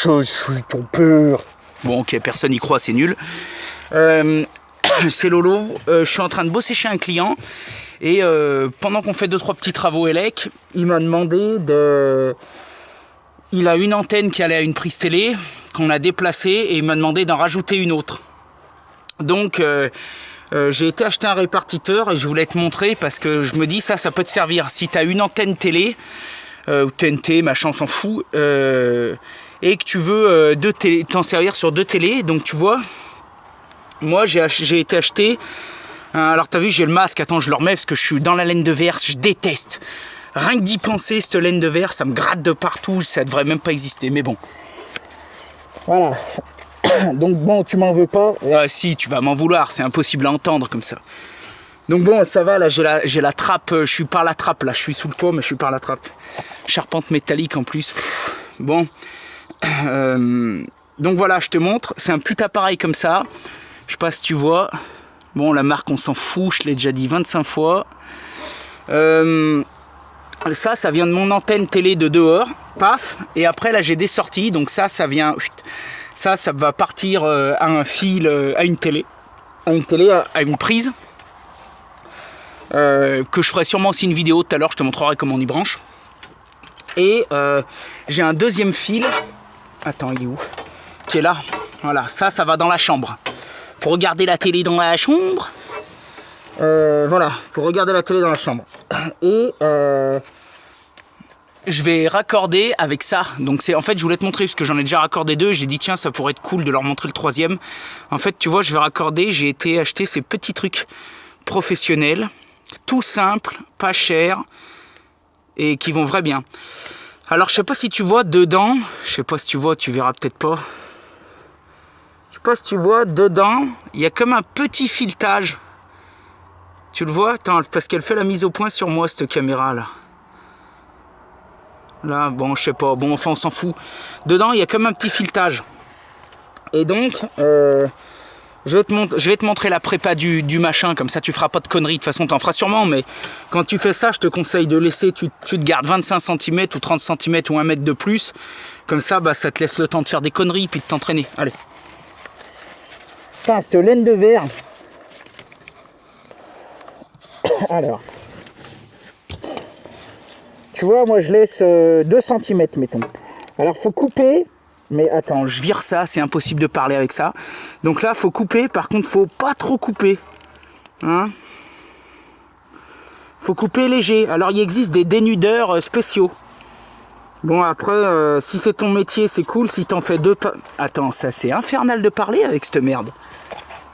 je suis ton père. Bon, ok, personne n'y croit, c'est nul. C'est Lolo. Je suis en train de bosser chez un client. Et pendant qu'on fait 2-3 petits travaux élec, il m'a demandé de... Il a une antenne qui allait à une prise télé, qu'on a déplacée, et il m'a demandé d'en rajouter une autre. Donc, j'ai été acheter un répartiteur et je voulais te montrer parce que je me dis, ça peut te servir. Si tu as une antenne télé, ou TNT, machin, on s'en fout, et que tu veux t'en servir sur 2 télés, donc tu vois, moi j'ai été acheter, alors t'as vu j'ai le masque, attends je le remets parce que je suis dans la laine de verre, je déteste, rien que d'y penser cette laine de verre, ça me gratte de partout, ça devrait même pas exister, mais bon. Voilà, donc bon tu m'en veux pas, si tu vas m'en vouloir, c'est impossible à entendre comme ça. Donc bon, ça va, là j'ai la trappe, je suis par la trappe, là je suis sous le toit mais je suis par la trappe. Charpente métallique en plus. Bon. Donc voilà, je te montre, c'est un petit appareil comme ça. Je sais pas si tu vois. Bon, la marque on s'en fout, je l'ai déjà dit 25 fois. Ça vient de mon antenne télé de dehors, paf. Et après là j'ai des sorties, donc ça vient... Ça va partir à un fil, à une télé. À une prise. Que je ferai sûrement aussi une vidéo tout à l'heure, je te montrerai comment on y branche. Et j'ai un deuxième fil, attends il est où, qui est là, voilà, ça va dans la chambre. Pour regarder la télé dans la chambre, voilà, pour regarder la télé dans la chambre. Et je vais raccorder avec ça, donc c'est en fait je voulais te montrer parce que j'en ai déjà raccordé 2, j'ai dit tiens ça pourrait être cool de leur montrer le 3e. En fait tu vois je vais raccorder, j'ai été acheter ces petits trucs professionnels, tout simple, pas cher et qui vont vraiment bien. Alors je sais pas si tu vois dedans, je sais pas si tu vois, tu verras peut-être pas. Je sais pas si tu vois dedans, il y a comme un petit filetage. Tu le vois? Attends, parce qu'elle fait la mise au point sur moi cette caméra là. Là, bon, je sais pas, bon enfin on s'en fout. Dedans, il y a comme un petit filetage. Et donc, je vais te montrer la prépa du machin, comme ça tu feras pas de conneries, de toute façon tu en feras sûrement, mais quand tu fais ça, je te conseille de laisser, tu te gardes 25 cm ou 30 cm ou 1 mètre de plus, comme ça, ça te laisse le temps de faire des conneries puis de t'entraîner. Allez. Putain, cette laine de verre. Alors. Tu vois, moi je laisse 2 cm, mettons. Alors faut couper. Mais attends, je vire ça, c'est impossible de parler avec ça. Donc là, faut couper, par contre, faut pas trop couper. Hein? Faut couper léger. Alors, il existe des dénudeurs spéciaux. Bon, après, si c'est ton métier, c'est cool. Si t'en fais 2... Attends, ça, c'est infernal de parler avec cette merde.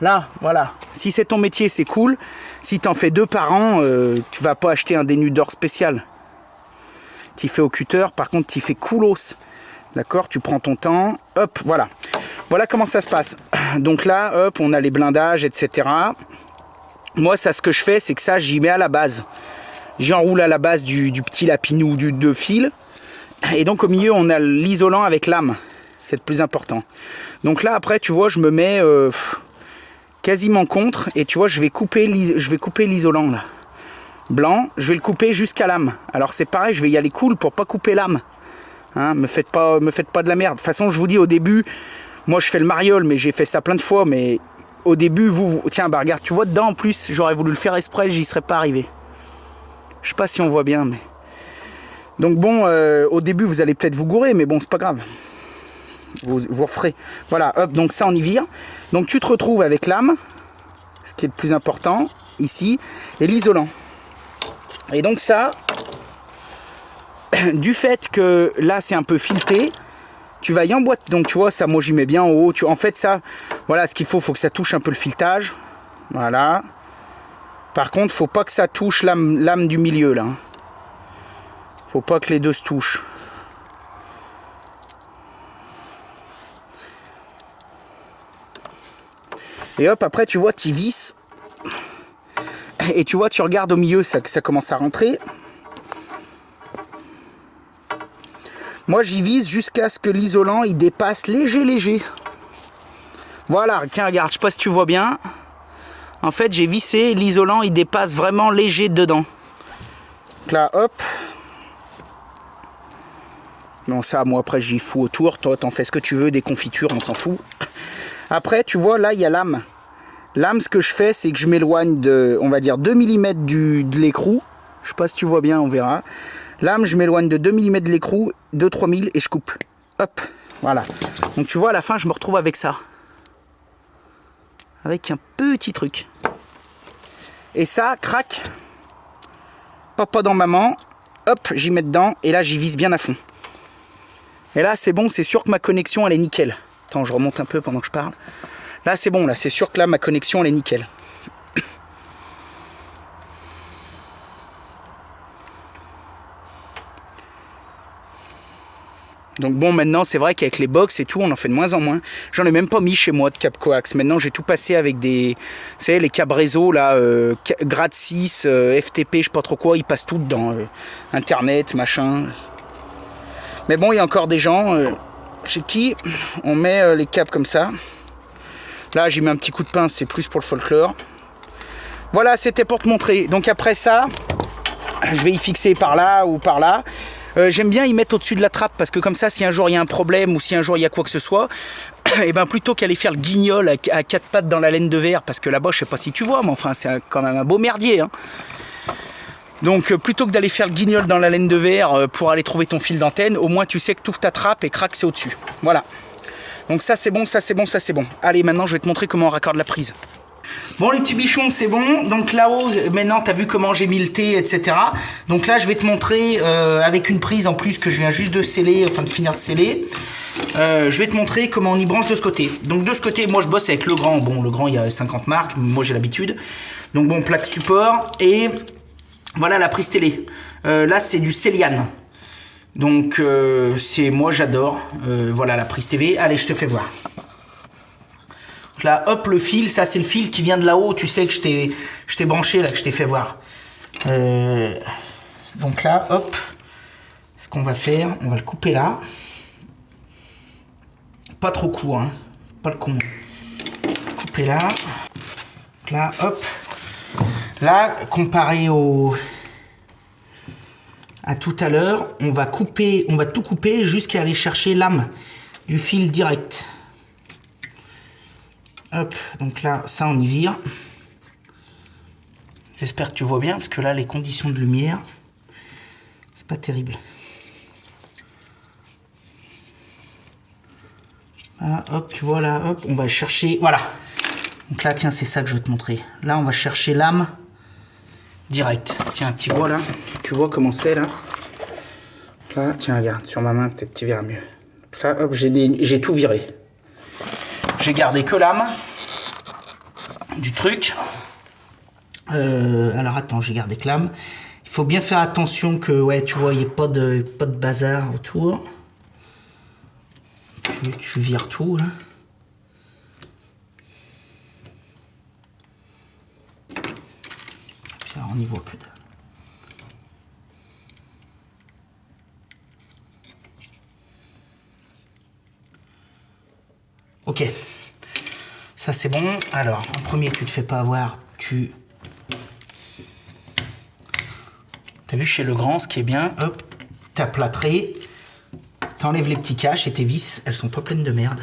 Là, voilà. Si c'est ton métier, c'est cool. Si t'en fais 2 par an, tu vas pas acheter un dénudeur spécial. Tu fais au cutter, par contre, tu fais coolos. D'accord, tu prends ton temps, hop, voilà. Voilà comment ça se passe. Donc là, hop, on a les blindages, etc. Moi, ça, ce que je fais, c'est que ça, j'y mets à la base. J'enroule à la base du petit lapinou de fil. Et donc, au milieu, on a l'isolant avec lame. C'est le plus important. Donc là, après, tu vois, je me mets quasiment contre. Et tu vois, je vais couper l'isolant, là. Blanc, je vais le couper jusqu'à lame. Alors, c'est pareil, je vais y aller cool pour pas couper lame. Hein, me faites pas de la merde. De toute façon, je vous dis au début, moi je fais le mariole, mais j'ai fait ça plein de fois. Mais au début, tiens, bah regarde, tu vois dedans en plus, j'aurais voulu le faire exprès, j'y serais pas arrivé. Je sais pas si on voit bien, mais. Donc bon, au début, vous allez peut-être vous gourer, mais bon, c'est pas grave. Vous referez. Voilà, hop, donc ça on y vire. Donc tu te retrouves avec l'âme, ce qui est le plus important, ici, et l'isolant. Et donc ça. Du fait que là c'est un peu fileté, tu vas y emboîter. Donc tu vois ça, moi j'y mets bien en haut. En fait ça, voilà ce qu'il faut que ça touche un peu le filetage. Voilà. Par contre, faut pas que ça touche l'âme du milieu là. Faut pas que les deux se touchent. Et hop, après tu vois, tu visses. Et tu vois, tu regardes au milieu, ça commence à rentrer. Moi, j'y vise jusqu'à ce que l'isolant, il dépasse léger. Voilà, tiens, regarde, je sais pas si tu vois bien. En fait, j'ai vissé, l'isolant, il dépasse vraiment léger dedans. Donc là, hop. Non, ça, moi, après, j'y fous autour. Toi, t'en fais ce que tu veux, des confitures, on s'en fout. Après, tu vois, là, il y a l'âme. L'âme, ce que je fais, c'est que je m'éloigne de, on va dire, 2 mm de l'écrou. Je sais pas si tu vois bien, on verra. L'âme, je m'éloigne de 2 mm de l'écrou, 2-3 000 et je coupe. Hop, voilà. Donc, tu vois, à la fin, je me retrouve avec ça. Avec un petit truc. Et ça, crac. Papa dans maman. Hop, j'y mets dedans. Et là, j'y vise bien à fond. Et là, c'est bon, c'est sûr que ma connexion, elle est nickel. Attends, je remonte un peu pendant que je parle. Là, c'est bon, là, c'est sûr que là, ma connexion, elle est nickel. Donc bon, maintenant, c'est vrai qu'avec les box et tout, on en fait de moins en moins. J'en ai même pas mis chez moi de câble coax. Maintenant, j'ai tout passé avec des... Vous savez, les câbles réseau, là, grade 6, FTP, je sais pas trop quoi, ils passent tout dedans. Internet, machin... Mais bon, il y a encore des gens chez qui on met les câbles comme ça. Là, j'ai mis un petit coup de pince, c'est plus pour le folklore. Voilà, c'était pour te montrer. Donc après ça, je vais y fixer par là ou par là. J'aime bien y mettre au-dessus de la trappe parce que comme ça, si un jour il y a un problème ou si un jour il y a quoi que ce soit, et ben plutôt qu'aller faire le guignol à quatre pattes dans la laine de verre, parce que là-bas, je sais pas si tu vois, mais enfin, c'est quand même un beau merdier, hein. Donc plutôt que d'aller faire le guignol dans la laine de verre pour aller trouver ton fil d'antenne, au moins tu sais que tu ouvres ta trappe et crac, c'est au-dessus. Voilà. Donc ça c'est bon, ça c'est bon, ça c'est bon. Allez, maintenant je vais te montrer comment on raccorde la prise. Bon les petits bichons, c'est bon. Donc là-haut, maintenant tu as vu comment j'ai mis le thé, etc. Donc là je vais te montrer avec une prise en plus que je viens juste de sceller, enfin de finir de sceller. Je vais te montrer comment on y branche de ce côté. Donc de ce côté, moi je bosse avec le grand. Bon, le grand il y a 50 marques, moi j'ai l'habitude. Donc bon, plaque support et... Voilà la prise télé. Là, c'est du Celian. Donc, c'est moi, j'adore. Voilà la prise TV. Allez, je te fais voir. Donc là, hop, le fil. Ça, c'est le fil qui vient de là-haut. Tu sais que je t'ai branché, là, que je t'ai fait voir. Donc là, hop. Ce qu'on va faire, on va le couper là. Pas trop court, hein. Pas le con. Couper là. Donc là, hop. Là, comparé à tout à l'heure, on va tout couper jusqu'à aller chercher l'âme du fil direct. Hop, donc là, ça on y vire. J'espère que tu vois bien, parce que là, les conditions de lumière, c'est pas terrible. Là, hop, tu vois là, hop, on va chercher, voilà. Donc là, tiens, c'est ça que je vais te montrer. Là, on va chercher l'âme direct. Tiens, tu vois là, tu vois comment c'est là. Là, tiens, regarde, sur ma main, peut-être tu verras mieux. Là, hop, j'ai tout viré. J'ai gardé que l'âme du truc. Alors attends, j'ai gardé que l'âme. Il faut bien faire attention que, ouais, tu vois, il n'y ait pas de bazar autour. Tu vires tout là. On n'y voit que dalle. Ok. Ça c'est bon. Alors, en premier, tu te fais pas avoir. T'as vu chez le grand, ce qui est bien, hop, t'as plâtré. T'enlèves les petits caches et tes vis, elles sont pas pleines de merde.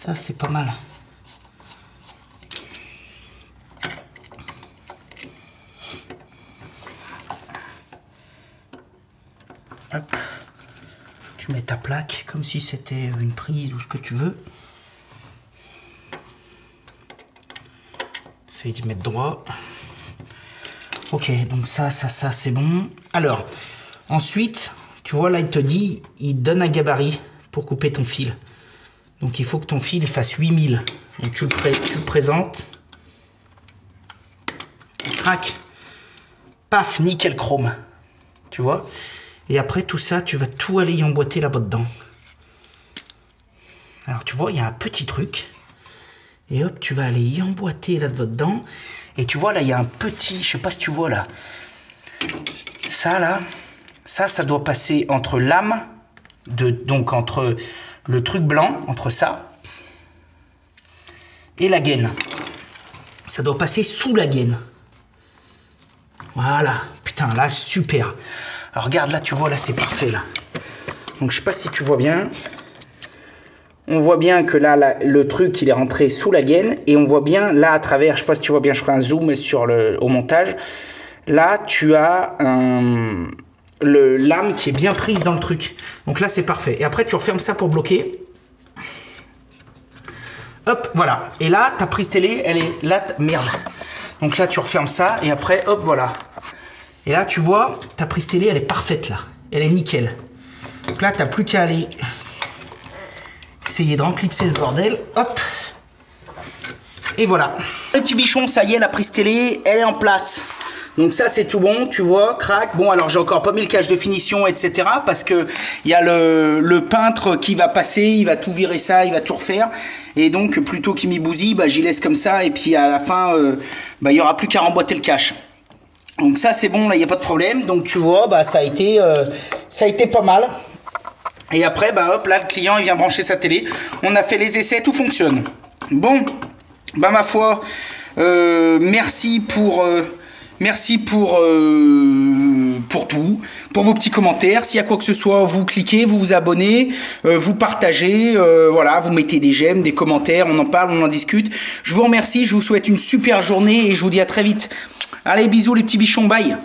Ça c'est pas mal. Hop. Tu mets ta plaque comme si c'était une prise ou ce que tu veux. Essaye d'y mettre droit. Ok, donc ça c'est bon. Alors, ensuite, tu vois là il te dit, il donne un gabarit pour couper ton fil. Donc il faut que ton fil il fasse 8000. Donc tu le présentes. Crac. Paf, nickel chrome. Tu vois? Et après tout ça, tu vas tout aller y emboîter là-bas dedans. Alors tu vois, il y a un petit truc. Et hop, tu vas aller y emboîter là-bas dedans. Et tu vois, là, il y a un petit... Je sais pas si tu vois, là. Ça, là. Ça doit passer entre l'âme. Donc, entre le truc blanc, entre ça. Et la gaine. Ça doit passer sous la gaine. Voilà. Putain, là, super. Alors, regarde, là, tu vois, là, c'est parfait, là. Donc je sais pas si tu vois bien. On voit bien que là, le truc il est rentré sous la gaine et on voit bien là à travers, je sais pas si tu vois bien, je ferai un zoom sur au montage. Là tu as l'âme qui est bien prise dans le truc. Donc là c'est parfait. Et après tu refermes ça pour bloquer. Hop, voilà. Et là ta prise télé, elle est là, merde. Donc là tu refermes ça et après hop voilà. Et là tu vois, ta prise télé elle est parfaite là. Elle est nickel. Donc là t'as plus qu'à aller essayer de renclipser ce bordel. Hop. Et voilà. Le petit bichon, ça y est, la prise télé, elle est en place. Donc ça c'est tout bon, tu vois, crac. Bon alors j'ai encore pas mis le cache de finition, etc. Parce que il y a le peintre qui va passer, il va tout virer ça, il va tout refaire. Et donc plutôt qu'il m'y bousille, bah, j'y laisse comme ça. Et puis à la fin, bah, il y aura plus qu'à remboîter le cache. Donc ça c'est bon, là il n'y a pas de problème. Donc tu vois, bah, ça a été pas mal. Et après, bah hop, là le client il vient brancher sa télé. On a fait les essais, tout fonctionne. Bon, bah ma foi, merci pour tout, pour vos petits commentaires. S'il y a quoi que ce soit, vous cliquez, vous vous abonnez, vous partagez, voilà, vous mettez des j'aime, des commentaires, on en parle, on en discute. Je vous remercie, je vous souhaite une super journée et je vous dis à très vite. Allez, bisous les petits bichons, bye.